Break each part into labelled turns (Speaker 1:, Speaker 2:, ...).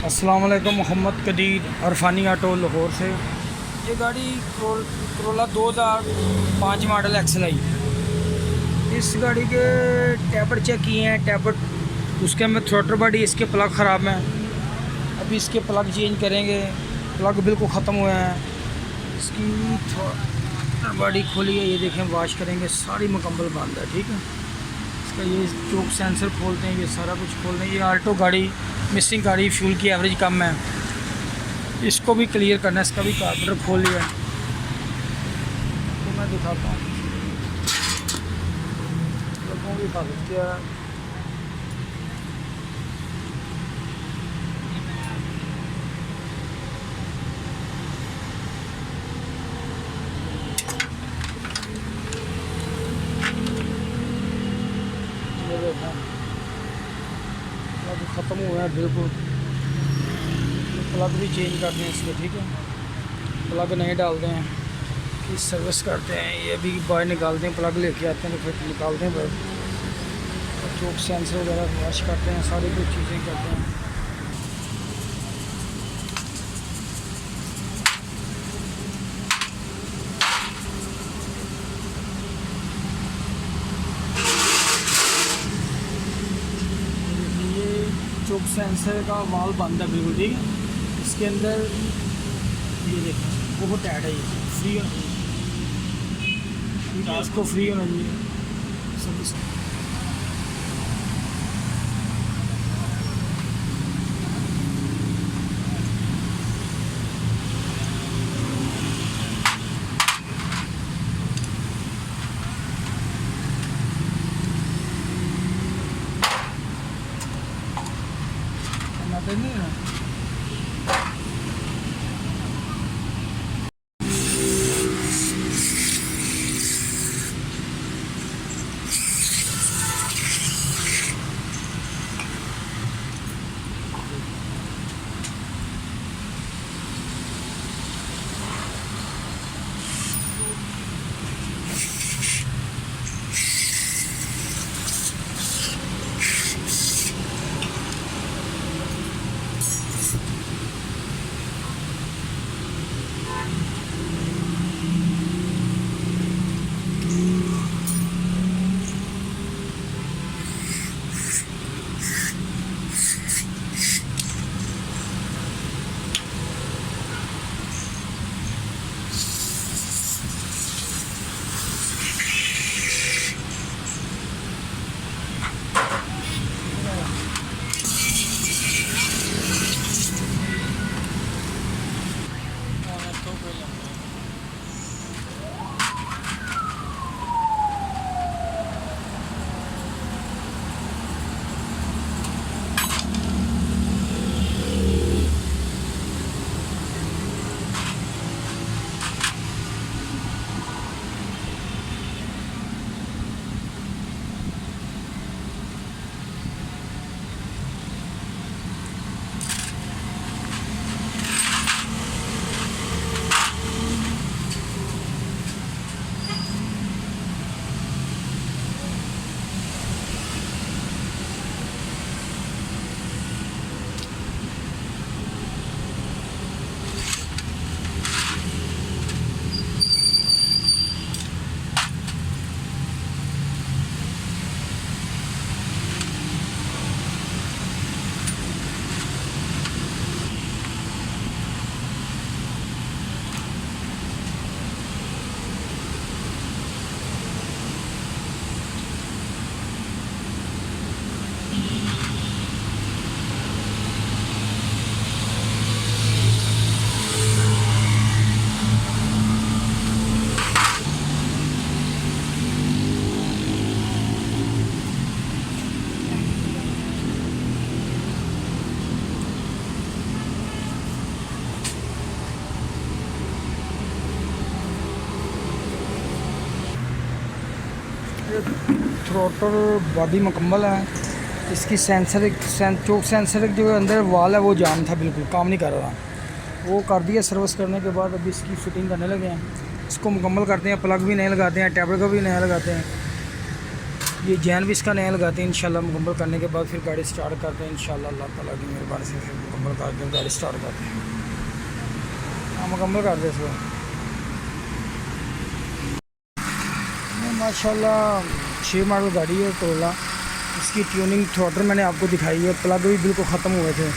Speaker 1: अस्सलाम वालेकुम। मोहम्मद कदीर अरफानी ऑटो लाहौर से। ये गाड़ी करोला 2005 मॉडल XLI। इस गाड़ी के टैपर चेक किए हैं, टैपर उसके में थ्रोटल बॉडी, इसके प्लग ख़राब हैं। अभी इसके प्लग चेंज करेंगे, प्लग बिल्कुल ख़त्म हुए हैं। इसकी थ्रोटल बॉडी खोली है, ये देखें, वॉश करेंगे, सारी मुकम्मल बंद है। ठीक है, इसका ये चोक सेंसर खोलते हैं, ये सारा कुछ खोलते हैं। ये आल्टो गाड़ी मिसिंग गाड़ी, फ्यूल की एवरेज कम है, इसको भी क्लियर करना है। इसका भी कार्बोरेटर खोल लिया तो मैं दिखाता हूँ, लोगों की हिफाजत किया। प्लग ख़त्म हुआ है बिल्कुल, प्लग भी चेंज करते हैं इसके। ठीक है, प्लग नहीं डालते हैं कि सर्विस करते हैं, ये भी बाहर निकालते हैं, प्लग लेके आते हैं तो फिर निकालते हैं बाहर। चोक सेंसर वगैरह वॉश करते हैं, सारी कुछ चीज़ें करते हैं। चोक सेंसर का वाल्व बंद है बिल्कुल। ठीक है, इसके अंदर ये देखें, बहुत टाइट है, ये फ्री होना चाहिए। ठीक है, इसको फ्री होना चाहिए सब। नहीं है थ्रोटल बॉडी मुकम्मल है। इसकी चोक सेंसर जो अंदर वाल है वो जाम था, बिल्कुल काम नहीं कर रहा। वो कर दिया सर्विस करने के बाद, अभी इसकी फ़िटिंग करने लगे हैं। इसको मुकम्मल करते हैं, प्लग भी नहीं लगाते हैं, टैबलेट का भी नहीं लगाते हैं। ये जैन भी इसका नया लगाते हैं इंशाल्लाह। मुकम्मल करने के बाद फिर गाड़ी स्टार्ट करते हैं इंशाल्लाह। अल्लाह ताला की मेहरबानी से फिर मुकम्मल करते हैं, गाड़ी स्टार्ट करते हैं। हाँ मुकम्मल कर दे इसको। माशाल्लाह 6 मॉडल गाड़ी है कोरोला। इसकी ट्यूनिंग थ्रॉटल मैंने आपको दिखाई है, प्लग भी बिल्कुल ख़त्म हुए थे,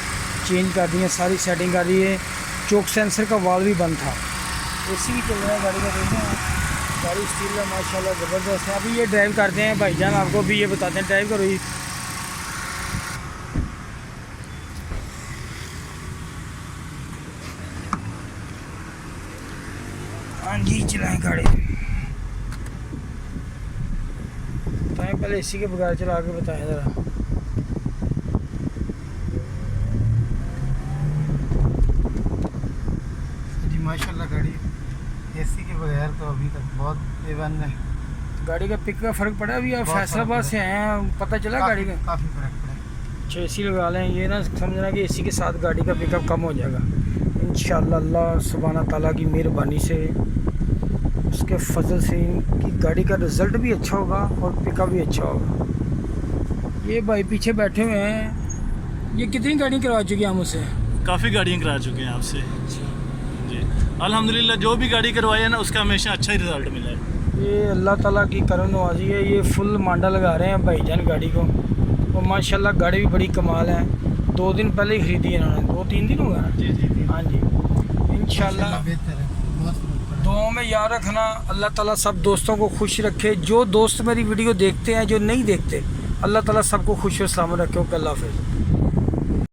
Speaker 1: चेंज कर दिए, सारी सेटिंग कर दी है। चोक सेंसर का वाल्व भी बंद था। एसी भी चल रहा है गाड़ी का, देखें आप। गाड़ी स्टील है माशाल्लाह ज़बरदस्त है। अभी ये ड्राइव करते हैं भाईजान, आपको भी ये बताते हैं, ड्राइव करो। हाँ जी चलाएं गाड़ी, बताएं पहले एसी के बगैर चला के बताएं ज़रा।
Speaker 2: जी माशाल्लाह गाड़ी एसी के बगैर तो अभी तक बहुत A1 है।
Speaker 1: गाड़ी का पिक का फ़र्क पड़ा अभी? आप फैसलाबाद से आए हैं, पता चला गाड़ी का?
Speaker 2: काफ़ी फ़र्क पड़ा।
Speaker 1: अच्छा एसी लगा लें, ये ना समझना कि एसी के साथ गाड़ी का पिकअप कम हो जाएगा इंशाअल्लाह। अल्लाह सुब्हाना ताला की मेहरबानी से, उसके फजल से कि गाड़ी का रिज़ल्ट भी अच्छा होगा और पिकअप भी अच्छा होगा। ये भाई पीछे बैठे हुए हैं, ये कितनी गाड़ी करवा चुके हैं हम उससे?
Speaker 3: काफ़ी गाड़ियाँ करा चुके हैं आपसे जी। अल्हम्दुलिल्लाह जो भी गाड़ी करवाई है ना उसका हमेशा अच्छा ही रिज़ल्ट मिला है।
Speaker 1: ये अल्लाह ताला की करम नवाजी है। ये फुल मांडा लगा रहे हैं भाईजान गाड़ी को, और माशाल्लाह गाड़ी भी बड़ी कमाल है। 2 दिन पहले ही ख़रीदी है इन्होंने, 2-3 दिन हो गया ना?
Speaker 2: जी
Speaker 1: हाँ जी इंशाल्लाह।
Speaker 2: बेहतर है, बहुत फ़र्क पड़ा।
Speaker 1: दुआओं में याद रखना, अल्लाह ताला सब दोस्तों को खुश रखे। जो दोस्त मेरी वीडियो देखते हैं, जो नहीं देखते, अल्लाह ताला सबको खुश और सलामत रखे। ओके अल्लाह हाफ़िज़।